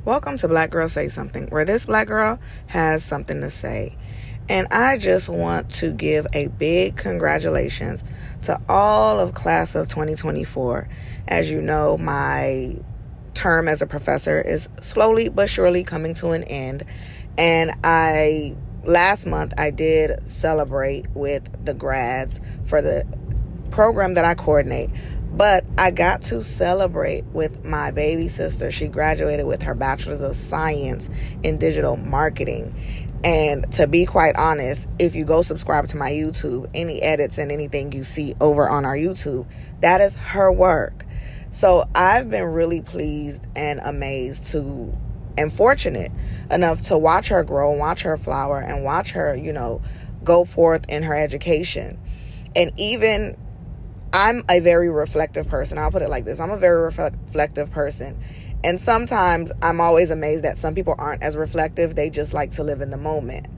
Welcome to Black Girl Say Something, where this black girl has something to say. And I just want to give a big congratulations to all of class of 2024. As you know, my term as a professor is slowly but surely coming to an end. And last month I did celebrate with the grads for the program that I coordinate. But I got to celebrate with my baby sister. She graduated with her Bachelor's of Science in Digital Marketing. And to be quite honest, if you go subscribe to my YouTube, any edits and anything you see over on our YouTube, that is her work. So I've been really pleased and amazed and fortunate enough to watch her grow and watch her flower and watch her, go forth in her education. And even I'm a very reflective person. I'll put it like this. I'm a very reflective person. And sometimes I'm always amazed that some people aren't as reflective. They just like to live in the moment.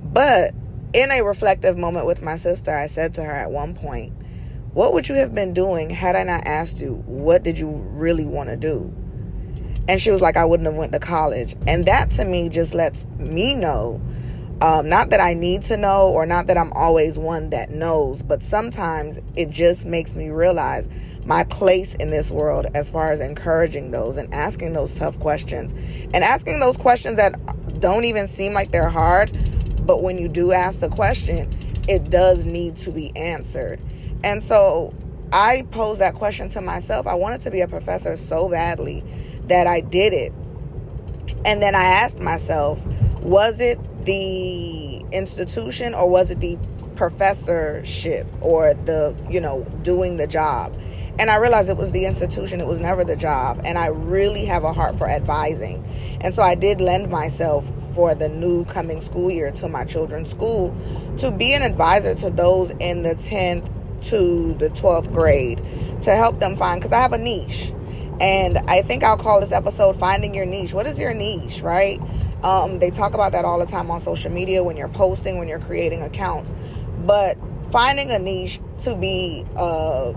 But in a reflective moment with my sister, I said to her at one point, what would you have been doing had I not asked you, what did you really want to do? And she was like, I wouldn't have went to college. And that to me just lets me know, not that I need to know or not that I'm always one that knows, but sometimes it just makes me realize my place in this world as far as encouraging those and asking those tough questions and asking those questions that don't even seem like they're hard. But when you do ask the question, it does need to be answered. And so I posed that question to myself. I wanted to be a professor so badly that I did it. And then I asked myself, was it the institution or was it the professorship or the, doing the job? And I realized it was the institution. It was never the job. And I really have a heart for advising. And so I did lend myself for the new coming school year to my children's school to be an advisor to those in the 10th to the 12th grade to help them find, because I have a niche. And I think I'll call this episode Finding Your Niche. What is your niche, right? They talk about that all the time on social media when you're posting, when you're creating accounts. But finding a niche to be a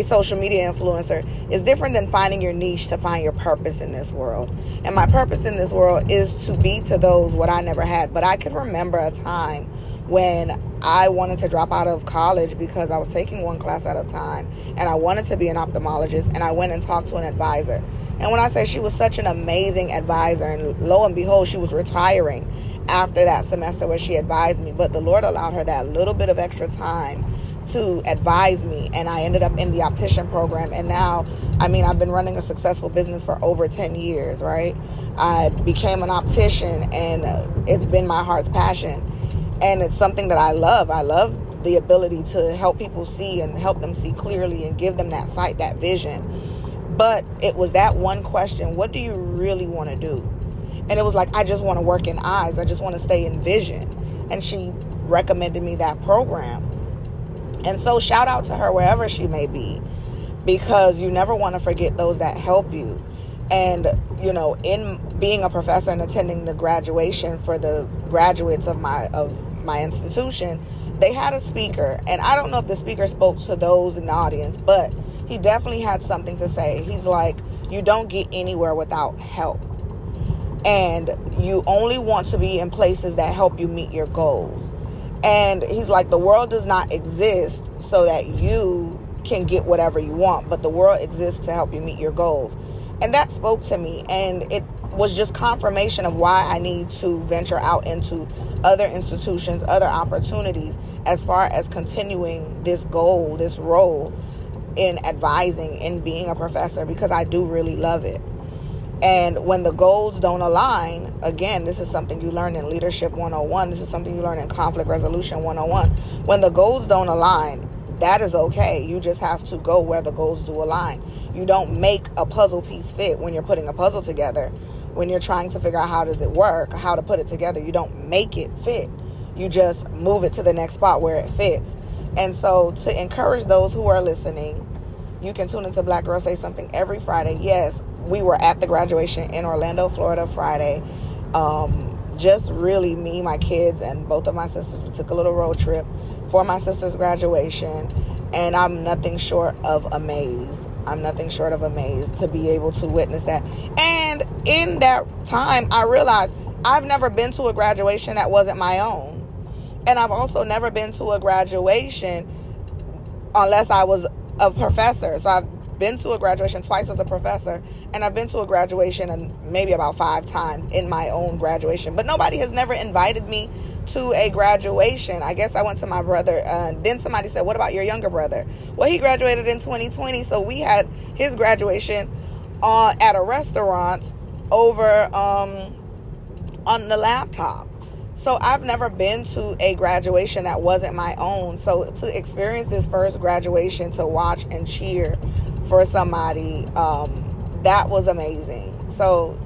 social media influencer is different than finding your niche to find your purpose in this world. And my purpose in this world is to be to those what I never had. But I could remember a time when I wanted to drop out of college because I was taking one class at a time and I wanted to be an ophthalmologist, and I went and talked to an advisor. And when I say she was such an amazing advisor, and lo and behold, she was retiring after that semester where she advised me, but the Lord allowed her that little bit of extra time to advise me, and I ended up in the optician program. And now, I've been running a successful business for over 10 years, right? I became an optician, and it's been my heart's passion. And it's something that I love. I love the ability to help people see and help them see clearly and give them that sight, that vision. But it was that one question, what do you really want to do? And it was like, I just want to work in eyes. I just want to stay in vision. And she recommended me that program. And so shout out to her wherever she may be, because you never want to forget those that help you. And, in being a professor and attending the graduation for the graduates of my institution, they had a speaker. And I don't know if the speaker spoke to those in the audience, but he definitely had something to say. He's like, you don't get anywhere without help. And you only want to be in places that help you meet your goals. And he's like, the world does not exist so that you can get whatever you want, but the world exists to help you meet your goals. And that spoke to me, and it was just confirmation of why I need to venture out into other institutions, other opportunities, as far as continuing this goal, this role in advising, in being a professor, because I do really love it. And when the goals don't align, again, this is something you learn in Leadership 101. This is something you learn in Conflict Resolution 101. When the goals don't align, that is okay. You just have to go where the goals do align. You don't make a puzzle piece fit when you're putting a puzzle together. When you're trying to figure out how does it work, how to put it together, you don't make it fit. You just move it to the next spot where it fits. And so to encourage those who are listening, you can tune into Black Girl Say Something every Friday. Yes, we were at the graduation in Orlando, Florida Friday. Just really me, my kids, and both of my sisters. We took a little road trip for my sister's graduation. And I'm nothing short of amazed. I'm nothing short of amazed to be able to witness that. And And in that time, I realized I've never been to a graduation that wasn't my own. And I've also never been to a graduation unless I was a professor. So I've been to a graduation twice as a professor, and I've been to a graduation and maybe about 5 times in my own graduation. But nobody has never invited me to a graduation. I guess I went to my brother. Then somebody said, what about your younger brother? Well, he graduated in 2020, so we had his graduation at a restaurant over on the laptop. So I've never been to a graduation that wasn't my own. So to experience this first graduation, to watch and cheer for somebody, that was amazing. So,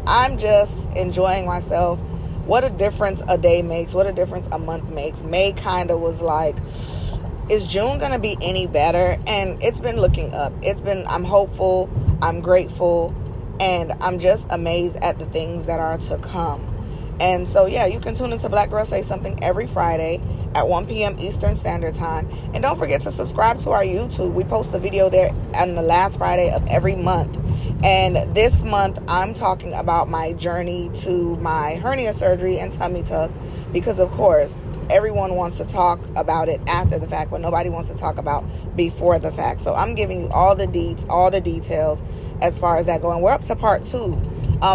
I'm just enjoying myself. What a difference a day makes. What a difference a month makes. May kind of was like, is June going to be any better? And it's been looking up. I'm hopeful. I'm grateful. And I'm just amazed at the things that are to come. And so, yeah, you can tune into Black Girl Say Something every Friday at 1 p.m. Eastern Standard Time. And don't forget to subscribe to our YouTube. We post a video there on the last Friday of every month. And this month, I'm talking about my journey to my hernia surgery and tummy tuck. Because, of course, everyone wants to talk about it after the fact, but nobody wants to talk about before the fact. So I'm giving you all the deets, all the details as far as that going. We're up to part 2.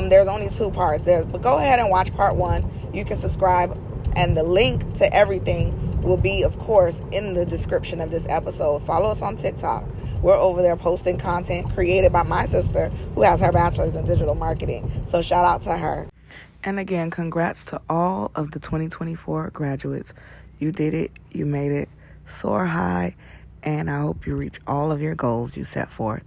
There's only 2 parts there, but go ahead and watch part 1. You can subscribe, and the link to everything will be, of course, in the description of this episode. Follow us on TikTok. We're over there posting content created by my sister, who has her bachelor's in digital marketing. So shout out to her. And again, congrats to all of the 2024 graduates. You did it. You made it. Soar high. And I hope you reach all of your goals you set forth.